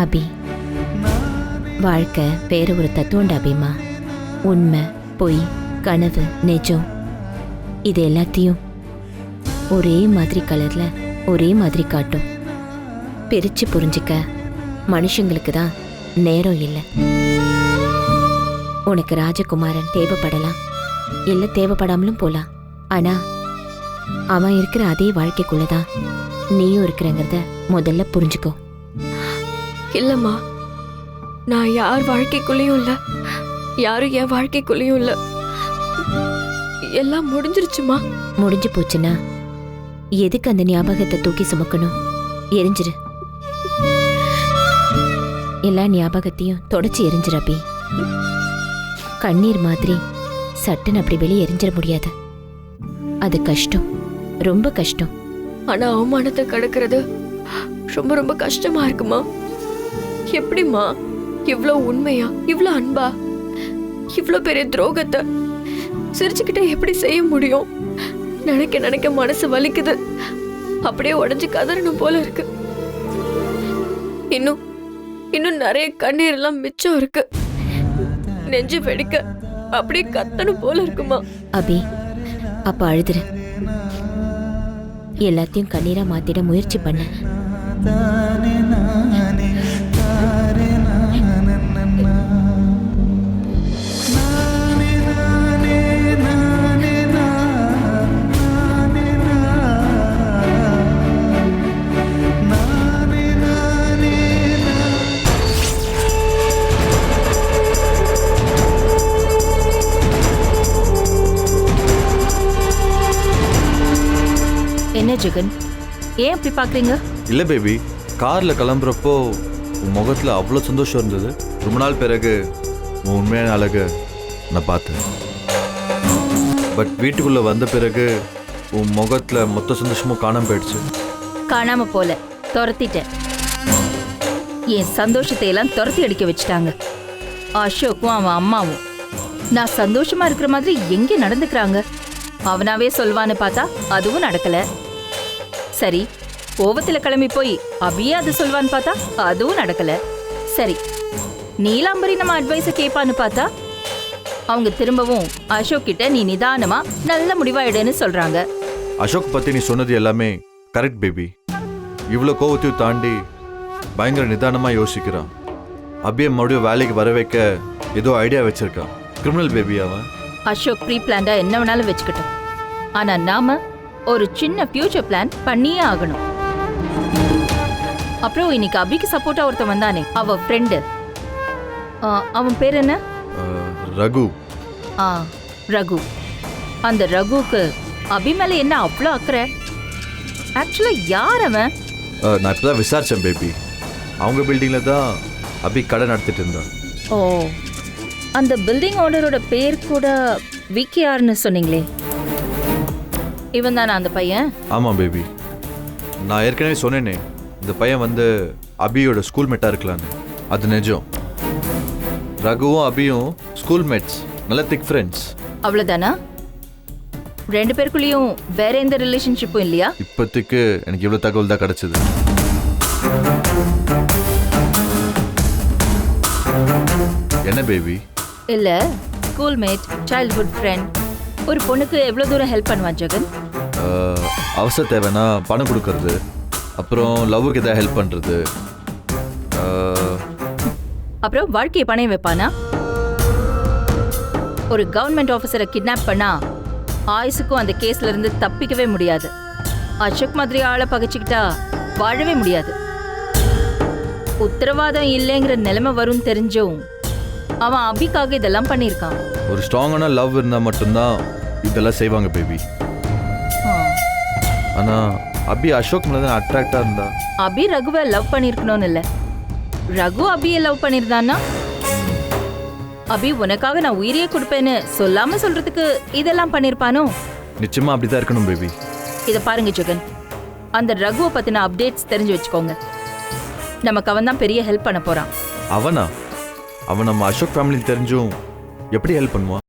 அபி, வாழ்க்கை வேற ஒரு தத்துவம்டா அபிமா. உண்மை, பொய், கனவு, நிஜம், இது எல்லாத்தையும் ஒரே மாதிரி கலர்ல ஒரே மாதிரி காட்டும். பிரிச்சு புரிஞ்சுக்க மனுஷங்களுக்கு தான் நேரம் இல்லை. உனக்கு ராஜகுமாரன் தேவைப்படலாம், இல்லை தேவைப்படாமலும் போலாம். ஆனா அவன் இருக்கிற அதே வாழ்க்கைக்குள்ளதான் நீயும் இருக்கிறங்கிறத முதல்ல புரிஞ்சுக்கோ. இல்லம்மா, நான் யார் வாழ்க்கைக்குள்ளேயும் இல்ல, யாரும் என் வாழ்க்கைக்குள்ளேயும் இல்ல. எல்லாம் முடிஞ்சிருச்சுமா. முடிஞ்சு போச்சுன்னா எதுக்கு அந்த ஞாபகத்தை தூக்கி சுமக்கணும்? எரிஞ்சிரு. எல்லா ஞாபகத்தையும் தொடச்சி எரிஞ்சிரு அபி. கண்ணீர் மாதிரி சட்டுன்னு அப்படி வெளியே எரிஞ்சிட முடியாது. அது கஷ்டம், ரொம்ப கஷ்டம். ஆனா அவமானத்தை கடக்கிறது ரொம்ப ரொம்ப கஷ்டமா இருக்குமா? எப்படிமா இவ்ளோ உண்மையா, இவ்ளோ அன்பா, இவ்ளோ பெரிய துரோகத்தை சிரிச்சுக்கிட்டே எப்படி செய்ய முடியும்? நினைக்க நினைக்க மனசு வலிக்குது. அப்படியே உடஞ்சு கதறணும் போல இருக்கு. இன்னும் இன்னும் நிறைய கண்ணீர் எல்லாம் மிச்சம் இருக்கு. நெஞ்சு வெடிக்க அப்படியே கத்தணும் போல இருக்குமா? அபி, அப்ப அழுதுரு. எல்லாத்தையும் கண்ணீரா மாத்திட முயற்சி பண்ண. என்ன ஜெகன், ஏன் அப்படி பாக்குறீங்க? இல்லை பேபி, காரில் கிளம்புறப்போ உன் முகத்தில் அவ்வளோ சந்தோஷம் இருந்தது. ரொம்ப நாள் பிறகு உன் உண்மையான அழகு நான் பார்த்தேன். பட் வீட்டுக்குள்ளே வந்த பிறகு உன் முகத்தில் மொத்த சந்தோஷமும் காணாமல் போயிடுச்சு. காணாம போல, துரத்திட்டேன். என் சந்தோஷத்தை எல்லாம் துரத்தி அடிக்க வச்சுட்டாங்க. அசோக்கும் அவன் அம்மாவும் நான் சந்தோஷமா இருக்கிற மாதிரி எங்கே நடந்துக்கிறாங்க? அவனாவே சொல்வான்னு பார்த்தா அதுவும் நடக்கல. சரி, கோவத்துல கிளம்பி போய் அபியே அது சொல்வான்னு பார்த்தா அதுவும் நடக்கல. சரி, நீலாம்பரி நம்ம அட்வைஸ கேட்பான்னு பார்த்தா அவங்க திரும்பவும் அசோக் கிட்ட நீ நிதானமா நல்ல முடிவாயிடுன்னு சொல்றாங்க. அசோக் பற்றி நீ சொன்னது எல்லாமே கரெக்ட் பேபி. இவ்வளோ கோவத்தையும் தாண்டி பயங்கர நிதானமாக யோசிக்கிறான். அபியை மறுபடியும் வேலைக்கு வர வைக்க ஏதோ ஐடியா வச்சிருக்கான். கிரிமினல் பேபி அவன். அசோக் ப்ரீ பிளான்டா என்ன வேணாலும் வச்சுக்கிட்டோம். ஆனா நாம ஒரு சின்ன ஃபியூச்சர் பிளான் பண்ணியே ஆகணும். அப்புறம் இன்னைக்கு அபிக்கு சப்போர்ட்டா ஒருத்தன் வந்தானே, அவ ஃப்ரெண்டு, அவன் பேர் என்ன? ரகு. ரகு. அந்த ரகுக்கு அபி மேல என்ன அவ்வளோ அக்கறை? ஆக்சுவலா யார் அவன்? நான் இப்பதான் விசாரிச்சேன் பேபி. அவங்க பில்டிங்ல தான் அபி கடை நடத்திட்டு இருந்தான். ஓ, அந்த பில்டிங் ஓனரோட பேர் கூட விகேஆர்னு சொன்னீங்களே, இவன் தானே அந்த பையன்? ஆமாம் பேபி, நான் ஏற்கனவே சொன்னேனே இந்த பையன் வந்து அபியோட ஸ்கூல் மேட்டாக இருக்கலான்னு. அது நிஜம். ரகுவும் அபியும் ஸ்கூல் மேட்ஸ், நல்ல திக் ஃப்ரெண்ட்ஸ். அவ்வளோதானா? ரெண்டு பேருக்குள்ளேயும் வேற எந்த ரிலேஷன்ஷிப்பும் இல்லையா? இப்போதைக்கு எனக்கு இவ்வளோ தகவல் தான் கிடைச்சது. என்ன பேபி? இல்ல, ஸ்கூல் மேட், சைல்ட்ஹுட் ஃப்ரெண்ட். ஒரு பொண்ணுக்கு எவ்வளோ தூரம் ஹெல்ப் பண்ணுவான் ஜெகன்? அவசர தேவைன்னா பணம் கொடுக்கறது, அப்புறம் லவ்வுக்கு எதாவது ஹெல்ப் பண்ணுறது, அப்புறம் வாழ்க்கையை பணையம் வைப்பானா? ஒரு கவர்மெண்ட் ஆஃபீஸரை கிட்னாப் பண்ணா ஆயுசுக்கும் அந்த கேஸ்ல இருந்து தப்பிக்கவே முடியாது. அசோக் மாதிரி ஆளை பகைச்சிக்கிட்டா வாழவே முடியாது. உத்தரவாதம் இல்லைங்கிற நிலைமை வரும் தெரிஞ்சும் அவன் அபிக்காக இதெல்லாம் பண்ணியிருக்கான். ஒரு ஸ்ட்ராங்கான லவ் இருந்தால் மட்டும்தான் இதெல்லாம் செய்வாங்க பேபி. ஆனால் அபி அசோக் மேலே தான் அட்ராக்டாக இருந்தா. அபி ரகுவை லவ் பண்ணியிருக்கணும்னு இல்லை, ரகு அபியை லவ் பண்ணியிருந்தான்னா அபி உனக்காக நான் உயிரியே கொடுப்பேன்னு சொல்லாம சொல்றதுக்கு இதெல்லாம் பண்ணிருப்பானோ? நிச்சயமா அப்படிதான் இருக்கணும் பேபி. இத பாருங்க ஜெகன், அந்த ரகுவை பத்தின அப்டேட்ஸ் தெரிஞ்சு வச்சுக்கோங்க. நமக்கு அவன் தான் பெரிய ஹெல்ப் பண்ண போறான். அவனா? அவன் நம்ம அசோக் ஃபேமிலி தெரிஞ்சும் எப்படி ஹெல்ப் பண்ணுவான்?